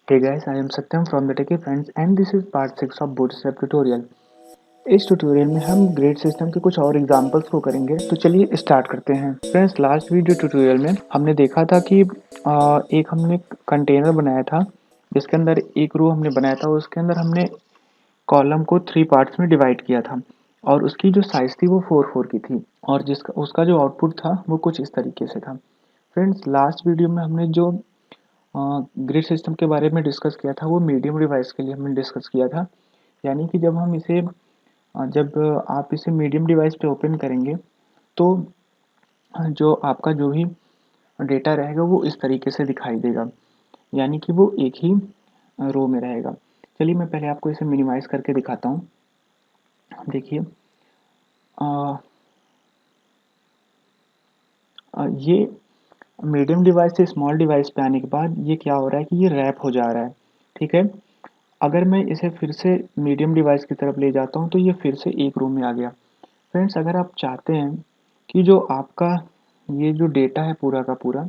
Hey guys, I am Satyam from the Techie Friends and this is part 6 of Bootstrap tutorial. इस tutorial में हम grade system के कुछ और examples को करेंगे तो चलिए स्टार्ट करते हैं। फ्रेंड्स, लास्ट वीडियो ट्यूटोरियल में हमने देखा था कि एक हमने कंटेनर बनाया था जिसके अंदर एक रो हमने बनाया था, उसके अंदर हमने कॉलम को 3 पार्ट्स में डिवाइड किया था और उसकी जो साइज थी वो 4 की थी और जिसका उसका जो आउटपुट था वो कुछ इस तरीके से था। फ्रेंड्स, लास्ट वीडियो में हमने जो ग्रिड सिस्टम के बारे में डिस्कस किया था वो मीडियम डिवाइस के लिए हमने डिस्कस किया था। यानी कि जब हम इसे जब आप इसे मीडियम डिवाइस पे ओपन करेंगे तो जो आपका जो भी डेटा रहेगा वो इस तरीके से दिखाई देगा, यानी कि वो एक ही रो में रहेगा। चलिए मैं पहले आपको इसे मिनिमाइज करके दिखाता हूँ। देखिए, ये मीडियम डिवाइस से स्मॉल डिवाइस पे आने के बाद ये क्या हो रहा है कि ये रैप हो जा रहा है। ठीक है, अगर मैं इसे फिर से मीडियम डिवाइस की तरफ ले जाता हूँ तो ये फिर से एक रो में आ गया। फ्रेंड्स, अगर आप चाहते हैं कि जो आपका ये जो डेटा है पूरा का पूरा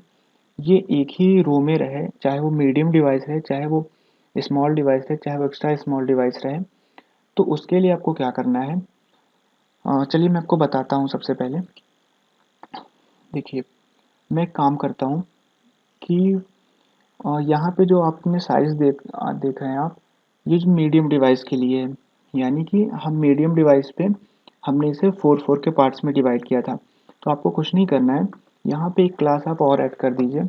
ये एक ही रो में रहे, चाहे वो मीडियम डिवाइस है, चाहे वो स्मॉल डिवाइस है, चाहे वो एक्स्ट्रा स्मॉल डिवाइस रहे, तो उसके लिए आपको क्या करना है, चलिए मैं आपको बताता हूँ। सबसे पहले देखिए, मैं एक काम करता हूँ कि यहाँ पे जो आपने साइज़ देख रहे हैं आप, ये जो मीडियम डिवाइस के लिए है, यानी कि हम मीडियम डिवाइस पे हमने इसे 4 के पार्ट्स में डिवाइड किया था। तो आपको कुछ नहीं करना है, यहाँ पे एक क्लास आप और ऐड कर दीजिए,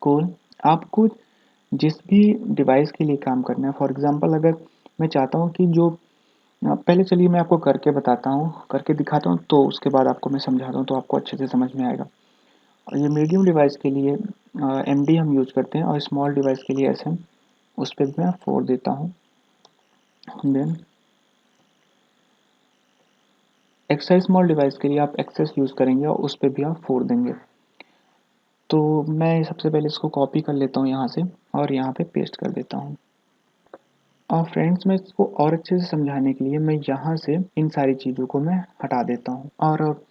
कॉल। आपको जिस भी डिवाइस के लिए काम करना है, फॉर एग्ज़ाम्पल अगर मैं चाहता हूँ कि जो पहले चलिए मैं आपको करके बताता हूँ, करके दिखाता हूँ, तो उसके बाद आपको मैं समझाता हूँ तो आपको अच्छे से समझ में आएगा। और ये मीडियम डिवाइस के लिए एमडी हम यूज़ करते हैं और स्मॉल डिवाइस के लिए एसएम, उस पे भी मैं 4 देता हूँ। देन एक्स्ट्रा स्मॉल डिवाइस के लिए आप एक्सेस यूज़ करेंगे और उस पे भी आप 4 देंगे। तो मैं सबसे पहले इसको कॉपी कर लेता हूँ यहाँ से और यहाँ पे पेस्ट कर देता हूँ। और फ्रेंड्स, मैं इसको और अच्छे से समझाने के लिए मैं यहाँ से इन सारी चीज़ों को मैं हटा देता हूँ और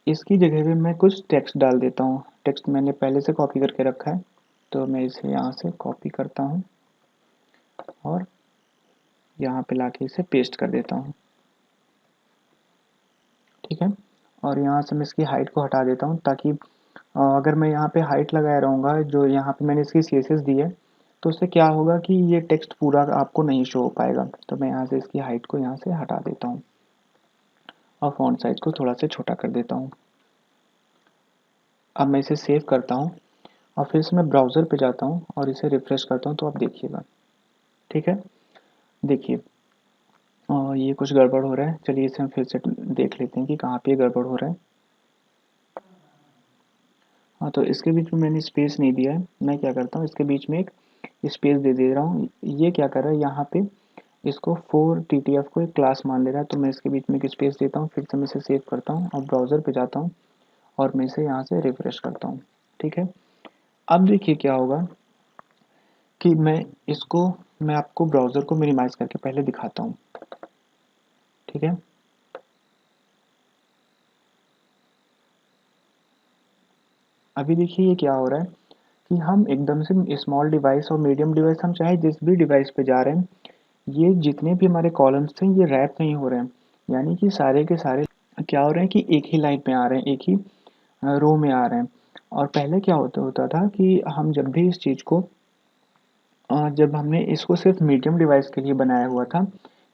इसकी जगह पे मैं कुछ टेक्स्ट डाल देता हूँ। टेक्स्ट मैंने पहले से कॉपी करके रखा है, तो मैं इसे यहाँ से कॉपी करता हूँ और यहाँ पे लाके इसे पेस्ट कर देता हूँ। ठीक है, और यहाँ से मैं इसकी हाइट को हटा देता हूँ ताकि अगर मैं यहाँ पे हाइट लगाया रहूँगा, जो यहाँ पे मैंने इसकी सीएसएस दी है, तो उससे क्या होगा कि ये टेक्स्ट पूरा आपको नहीं शो हो पाएगा। तो मैं यहाँ से इसकी हाइट को यहाँ से हटा देता हूँ और फॉन्ट साइज को थोड़ा सा छोटा कर देता हूँ। अब मैं इसे सेव करता हूँ और फिर से मैं ब्राउज़र पे जाता हूँ और इसे रिफ्रेश करता हूँ, तो आप देखिएगा। ठीक है, देखिए ये कुछ गड़बड़ हो रहा है। चलिए इसे हम फिर से देख लेते हैं कि कहाँ पे गड़बड़ हो रहा है। हाँ, तो इसके बीच में मैंने स्पेस नहीं दिया है। मैं क्या करता हूँ, इसके बीच में एक स्पेस दे रहा हूँ। ये क्या कर रहा है, यहाँ पे इसको 4TTF को एक क्लास मान ले रहा है, तो मैं इसके बीच में एक स्पेस देता हूँ। फिर से मैं इसे सेव करता हूँ और ब्राउज़र पे जाता हूँ और मैं इसे यहाँ से रिफ्रेश करता हूँ। ठीक है, अब देखिए क्या होगा कि मैं आपको ब्राउज़र को मिनिमाइज़ करके पहले दिखाता हूँ। ठीक है, अभी देखिए ये क्या हो रहा है कि हम एकदम से स्मॉल डिवाइस और मीडियम डिवाइस, हम चाहे जिस भी डिवाइस पे जा रहे हैं, ये जितने भी हमारे कॉलम्स थे ये रैप नहीं हो रहे हैं। यानी कि सारे के सारे क्या हो रहे हैं कि एक ही लाइन में आ रहे हैं, एक ही रो में आ रहे हैं। और पहले क्या होता होता था कि हम जब भी इस चीज़ को जब हमने इसको सिर्फ मीडियम डिवाइस के लिए बनाया हुआ था,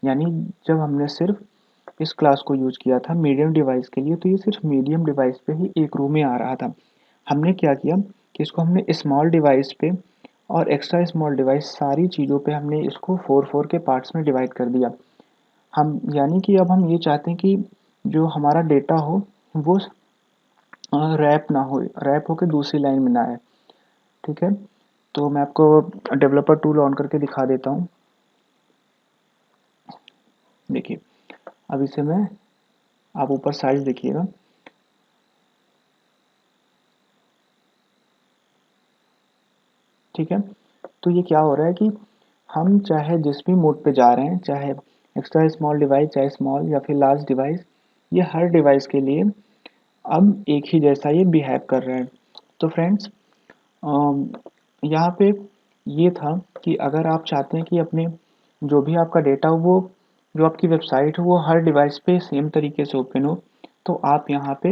यानी जब हमने सिर्फ इस क्लास को यूज़ किया था मीडियम डिवाइस के लिए, तो ये सिर्फ मीडियम डिवाइस पे ही एक रो में आ रहा था। हमने क्या किया कि इसको हमने स्मॉल डिवाइस पे और एक्स्ट्रा स्मॉल डिवाइस सारी चीज़ों पे हमने इसको 4 के पार्ट्स में डिवाइड कर दिया। हम यानी कि अब हम ये चाहते हैं कि जो हमारा डेटा हो वो रैप ना हो, रैप होके दूसरी लाइन में ना आए। ठीक है, तो मैं आपको डेवलपर टूल ऑन करके दिखा देता हूँ। देखिए, अब इसे मैं, आप ऊपर साइज देखिएगा। ठीक है, तो ये क्या हो रहा है कि हम चाहे जिस भी मोड पे जा रहे हैं, चाहे एक्स्ट्रा स्मॉल डिवाइस, चाहे स्मॉल या फिर लार्ज डिवाइस, ये हर डिवाइस के लिए अब एक ही जैसा ये बिहेव कर रहा है। तो फ्रेंड्स, यहाँ पे ये था कि अगर आप चाहते हैं कि अपने जो भी आपका डेटा हो वो जो आपकी वेबसाइट हो वो हर डिवाइस पे सेम तरीके से ओपन हो, तो आप यहाँ पे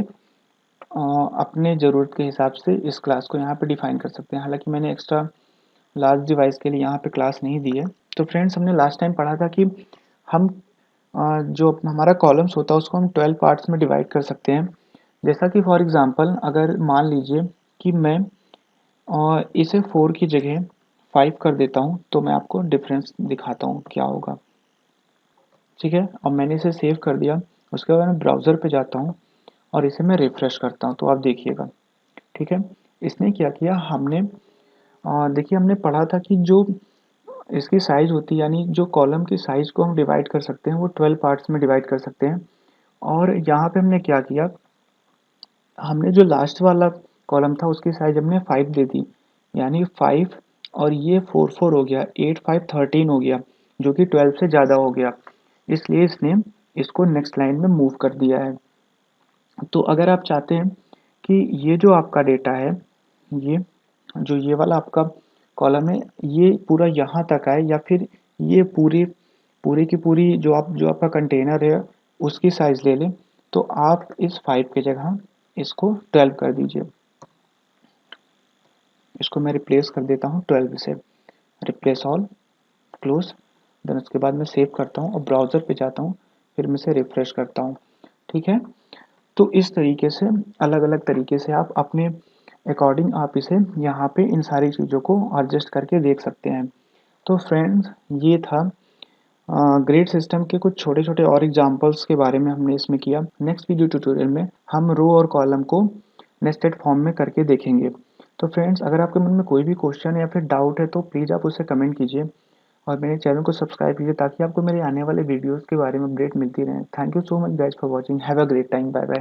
अपने ज़रूरत के हिसाब से इस क्लास को यहाँ पे डिफ़ाइन कर सकते हैं। हालाँकि मैंने एक्स्ट्रा लार्ज डिवाइस के लिए यहाँ पे क्लास नहीं दी है। तो फ्रेंड्स, हमने लास्ट टाइम पढ़ा था कि हम जो हमारा कॉलम्स होता है उसको हम 12 पार्ट्स में डिवाइड कर सकते हैं। जैसा कि फॉर एग्ज़ाम्पल अगर मान लीजिए कि मैं इसे 4 की जगह 5 कर देता हूँ, तो मैं आपको डिफ़रेंस दिखाता हूँ क्या होगा। ठीक है? अब मैंने इसे सेव कर दिया, उसके बाद मैं ब्राउज़र पे जाता हूँ और इसे मैं रिफ्रेश करता हूँ, तो आप देखिएगा। ठीक है? इसने क्या किया, हमने देखिए हमने पढ़ा था कि जो इसकी साइज़ होती है, यानी जो कॉलम की साइज़ को हम डिवाइड कर सकते हैं वो 12 पार्ट्स में डिवाइड कर सकते हैं। और यहाँ पे हमने क्या किया, हमने जो लास्ट वाला कॉलम था उसकी साइज़ हमने 5 दे दी, यानी 5 और ये 4 4 हो गया, 8 5 13 हो गया, जो कि 12 से ज़्यादा हो गया। इसलिए इसने इसको नेक्स्ट लाइन में मूव कर दिया है। तो अगर आप चाहते हैं कि ये जो आपका डेटा है, ये जो ये वाला आपका कॉलम है, ये पूरा यहाँ तक आए या फिर ये पूरी पूरी की पूरी जो आपका कंटेनर है उसकी साइज़ ले लें, तो आप इस 5 की जगह इसको 12 कर दीजिए। इसको मैं रिप्लेस कर देता हूँ 12 से, रिप्लेस ऑल, क्लोज़। देन उसके बाद मैं सेव करता हूँ और ब्राउज़र पे जाता हूँ, फिर मैं इसे रिफ्रेश करता हूँ। ठीक है? तो इस तरीके से अलग-अलग तरीके से आप अपने अकॉर्डिंग आप इसे यहाँ पे इन सारी चीज़ों को एडजस्ट करके देख सकते हैं। तो फ्रेंड्स, ये था ग्रेड सिस्टम के कुछ छोटे-छोटे और एग्ज़ाम्पल्स के बारे में हमने इसमें किया। नेक्स्ट वीडियो ट्यूटोरियल में हम रो और कॉलम को नेस्टेड फॉर्म में करके देखेंगे। तो फ्रेंड्स, अगर आपके मन में कोई भी क्वेश्चन या फिर डाउट है तो प्लीज़ आप उसे कमेंट कीजिए और मेरे चैनल को सब्सक्राइब कीजिए ताकि आपको मेरे आने वाले वीडियोज़ के बारे में अपडेट मिलती रहे। Thank you so much guys for watching. Have a great time. Bye bye.